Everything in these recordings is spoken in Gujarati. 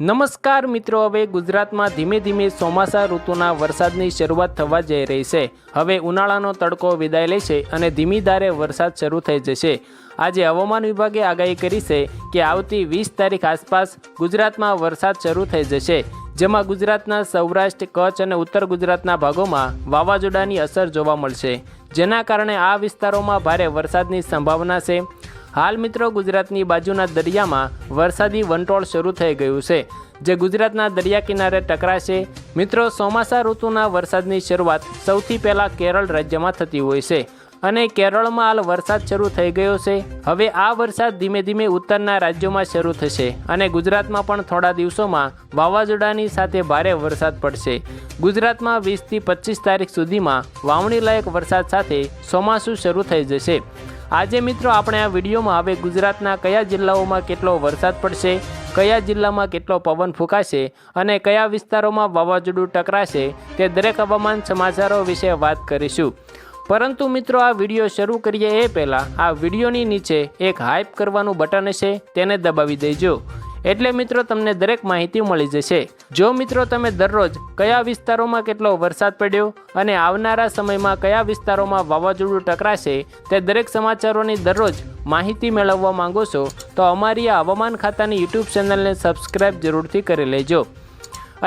નમસ્કાર મિત્રો, હવે ગુજરાતમાં ધીમે ધીમે ચોમાસા ઋતુના વરસાદની શરૂઆત થવા જઈ રહી છે। હવે ઉનાળાનો તડકો વિદાય લેશે અને ધીમી ધારે વરસાદ શરૂ થઈ જશે। આજે હવામાન વિભાગે આગાહી કરી છે કે આવતી 20 તારીખ આસપાસ ગુજરાતમાં વરસાદ શરૂ થઈ જશે, જેમાં ગુજરાતના સૌરાષ્ટ્ર, કચ્છ અને ઉત્તર ગુજરાતના ભાગોમાં વાવાઝોડાની અસર જોવા મળશે, જેના કારણે આ વિસ્તારોમાં ભારે વરસાદની સંભાવના છે। હાલ મિત્રો ગુજરાતની બાજુના દરિયામાં વરસાદી વંટોળ શરૂ થઈ ગયું છે, જે ગુજરાતના દરિયા કિનારે ટકરાશે। મિત્રો, ચોમાસા ઋતુના વરસાદની શરૂઆત સૌથી પહેલાં કેરળ રાજ્યમાં થતી હોય છે અને કેરળમાં હાલ વરસાદ શરૂ થઈ ગયો છે। હવે આ વરસાદ ધીમે ધીમે ઉત્તરના રાજ્યોમાં શરૂ થશે અને ગુજરાતમાં પણ થોડા દિવસોમાં વાવાઝોડાની સાથે ભારે વરસાદ પડશે। ગુજરાતમાં 20 થી 25 તારીખ સુધીમાં વાવણી લાયક વરસાદ સાથે ચોમાસું શરૂ થઈ જશે। આજે મિત્રો આપણે આ વિડીયોમાં હવે ગુજરાતના કયા જિલ્લાઓમાં કેટલો વરસાદ પડશે, કયા જિલ્લામાં કેટલો પવન ફૂંકાશે અને કયા વિસ્તારોમાં વાવાઝોડું ટકરાશે તે દરેક હવામાન સમાચારો વિશે વાત કરીશું। પરંતુ મિત્રો, આ વિડીયો શરૂ કરીએ એ પહેલાં આ વિડીયોની નીચે એક હાઇપ કરવાનું બટન હશે, તેને દબાવી દેજો, એટલે મિત્રો તમને દરેક માહિતી મળી જશે। જો મિત્રો તમે દરરોજ કયા વિસ્તારોમાં કેટલો વરસાદ પડ્યો અને આવનારા સમયમાં કયા વિસ્તારોમાં વાવાઝોડું ટકરાશે તે દરેક સમાચારોની દરરોજ માહિતી મેળવવા માંગો છો તો અમારી આ હવામાન ખાતાની યુટ્યુબ ચેનલને સબસ્ક્રાઈબ જરૂરથી કરી લેજો।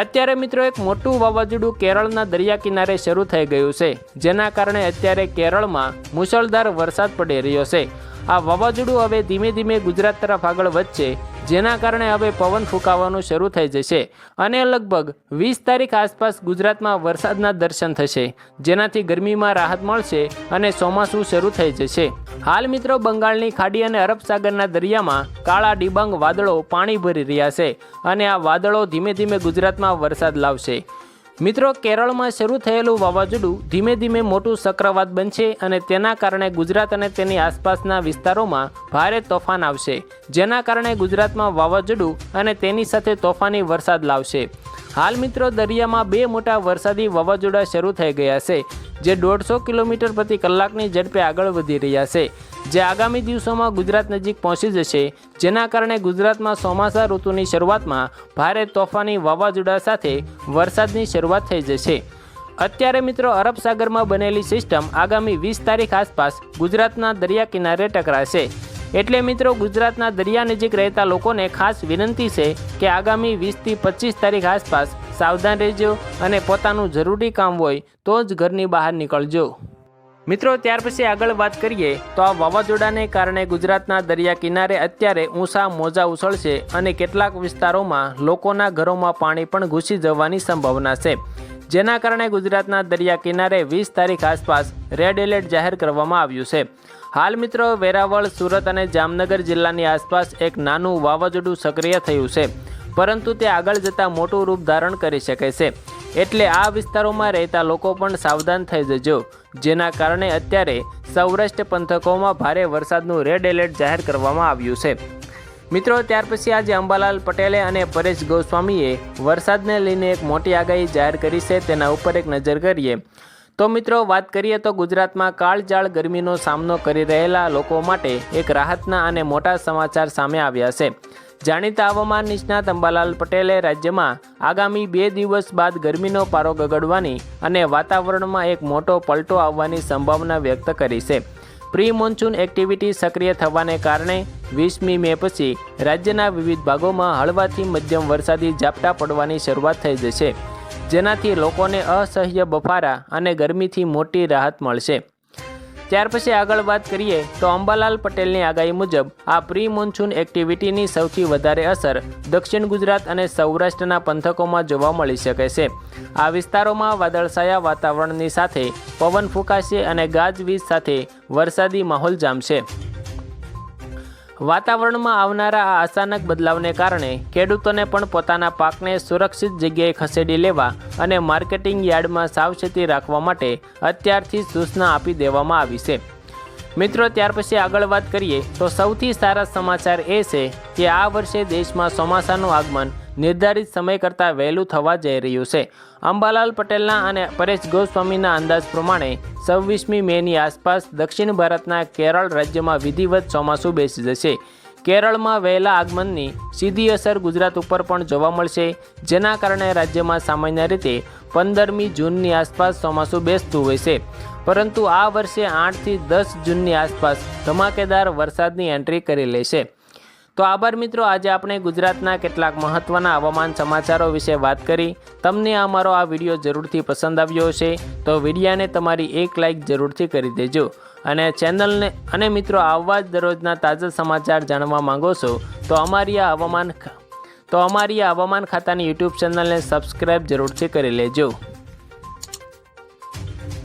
અત્યારે મિત્રો એક મોટું વાવાઝોડું કેરળના દરિયા કિનારે શરૂ થઈ ગયું છે, જેના કારણે અત્યારે કેરળમાં મુશળધાર વરસાદ પડી રહ્યો છે। આ વાવાઝોડું હવે ધીમે ધીમે ગુજરાત તરફ આગળ વધશે, જેના કારણે હવે પવન ફૂંકાવાનું શરૂ થઈ જશે અને લગભગ 20 તારીખ આસપાસ ગુજરાતમાં વરસાદના દર્શન થશે, જેનાથી ગરમીમાં રાહત મળશે અને ચોમાસું શરૂ થઈ જશે। હાલ મિત્રો બંગાળની ખાડી અને અરબ સાગરના દરિયામાં કાળા ડિબાંગ વાદળો પાણી ભરી રહ્યા છે અને આ વાદળો ધીમે ધીમે ગુજરાતમાં વરસાદ લાવશે। મિત્રો, કેરળમાં શરૂ થયેલું વાવાઝોડું ધીમે ધીમે મોટું ચક્રવાત બનશે અને તેના કારણે ગુજરાત અને તેની આસપાસના વિસ્તારોમાં ભારે તોફાન આવશે, જેના કારણે ગુજરાતમાં વાવાઝોડું અને તેની સાથે તોફાની વરસાદ લાવશે। હાલ મિત્રો દરિયામાં 2 મોટા વરસાદી વાવાઝોડા શરૂ થઈ ગયા છે, જે 150 કિલોમીટર પ્રતિ કલાકની ઝડપે આગળ વધી રહ્યા છે, જે આગામી દિવસોમાં ગુજરાત નજીક પહોંચી જશે, જેના કારણે ગુજરાતમાં ચોમાસા ઋતુની શરૂઆતમાં ભારે તોફાની વાવાઝોડા સાથે વરસાદની શરૂઆત થઈ જશે। અત્યારે મિત્રો અરબ સાગરમાં બનેલી સિસ્ટમ આગામી 20 તારીખ આસપાસ ગુજરાતના દરિયા કિનારે ટકરાશે, એટલે મિત્રો ગુજરાતના દરિયા નજીક રહેતા લોકોને ખાસ વિનંતી છે કે આગામી 20 થી 25 તારીખ આસપાસ સાવધાન રહેજો અને પોતાનું જરૂરી કામ હોય તો જ ઘરની બહાર નીકળજો। મિત્રો, ત્યાર પછી આગળ વાત કરીએ તો આ વાવાઝોડાને કારણે ગુજરાતના દરિયા કિનારે અત્યારે ઊંચા મોજા ઉછળશે અને કેટલાક વિસ્તારોમાં લોકોના ઘરોમાં પાણી પણ ઘૂસી જવાની સંભાવના છે, જેના કારણે ગુજરાતના દરિયા કિનારે 20 તારીખ આસપાસ રેડ એલર્ટ જાહેર કરવામાં આવ્યું છે। હાલ મિત્રો વેરાવળ, સુરત અને જામનગર જિલ્લાની આસપાસ એક નાનું વાવાઝોડું સક્રિય થયું છે, પરંતુ તે આગળ જતાં મોટું રૂપ ધારણ કરી શકે છે, એટલે આ વિસ્તારોમાં રહેતા લોકો પણ સાવધાન થઈ જજો, જેના કારણે અત્યારે સૌરાષ્ટ્ર પંથકોમાં ભારે વરસાદનું રેડ એલર્ટ જાહેર કરવામાં આવ્યું છે। મિત્રો, ત્યાર પછી આજે અંબાલાલ પટેલે અને પરેશ ગોસ્વામીએ વરસાદને લઈને એક મોટી આગાહી જાહેર કરી છે, તેના ઉપર એક નજર કરીએ તો મિત્રો વાત કરીએ તો ગુજરાતમાં કાળઝાળ ગરમીનો સામનો કરી રહેલા લોકો માટે એક રાહતના અને મોટા સમાચાર સામે આવ્યા છે। જાણીતા હવામાન નિષ્ણાત અંબાલાલ પટેલે રાજ્યમાં આગામી 2 દિવસ બાદ ગરમીનો પારો ગગડવાની અને વાતાવરણમાં એક મોટો પલટો આવવાની સંભાવના વ્યક્ત કરી છે। પ્રી મોન્સૂન એક્ટિવિટી સક્રિય થવાને કારણે 20મી મે પછી રાજ્યના વિવિધ ભાગોમાં હળવાથી મધ્યમ વરસાદી ઝાપટા પડવાની શરૂઆત થઈ જશે, જેનાથી લોકોને અસહ્ય બફારા અને ગરમીથી મોટી રાહત મળશે। ત્યાર પછી આગળ વાત કરીએ તો અંબાલાલ પટેલની આગાહી મુજબ આ પ્રી મોન્સૂન એક્ટિવિટીની સૌથી વધારે અસર દક્ષિણ ગુજરાત અને સૌરાષ્ટ્રના પંથકોમાં જોવા મળી શકે છે। આ વિસ્તારોમાં વાદળછાયા વાતાવરણની સાથે પવન ફૂંકાશે અને ગાજવીજ સાથે વરસાદી માહોલ જામશે। વાતાવરણમાં આવનારા આ અચાનક બદલાવને કારણે ખેડૂતોને પણ પોતાના પાકને સુરક્ષિત જગ્યાએ ખસેડી લેવા અને માર્કેટિંગ યાર્ડમાં સાવચેતી રાખવા માટે અત્યારથી સૂચના આપી દેવામાં આવી છે। મિત્રો, ત્યાર પછી આગળ વાત કરીએ તો સૌથી સારા સમાચાર એ છે કે આ વર્ષે દેશમાં ચોમાસાનું આગમન નિર્ધારિત સમય કરતાં વહેલું થવા જઈ રહ્યું છે। અંબાલાલ પટેલના અને પરેશ ગોસ્વામીના અંદાજ પ્રમાણે 26મી મેની આસપાસ દક્ષિણ ભારતના કેરળ રાજ્યમાં વિધિવત ચોમાસું બેસી જશે। કેરળમાં વહેલા આગમનની સીધી અસર ગુજરાત ઉપર પણ જોવા મળશે, જેના કારણે રાજ્યમાં સામાન્ય રીતે 15મી જૂનની આસપાસ ચોમાસું બેસતું હોય છે, પરંતુ આ વર્ષે 8 થી 10 જૂનની આસપાસ ધમાકેદાર વરસાદની એન્ટ્રી કરી લેશે। તો આભાર મિત્રો, આજે આપણે ગુજરાતના કેટલાક મહત્ત્વના હવામાન સમાચારો વિશે વાત કરી। તમને અમારો આ વિડીયો જરૂરથી પસંદ આવ્યો હશે તો વિડીયાને તમારી એક લાઇક જરૂરથી કરી દેજો અને ચેનલને અને મિત્રો આવા જ દરરોજના તાજા સમાચાર જાણવા માંગો છો તો અમારી આ હવામાન ખાતાની યુટ્યુબ ચેનલને સબસ્ક્રાઈબ જરૂરથી કરી લેજો।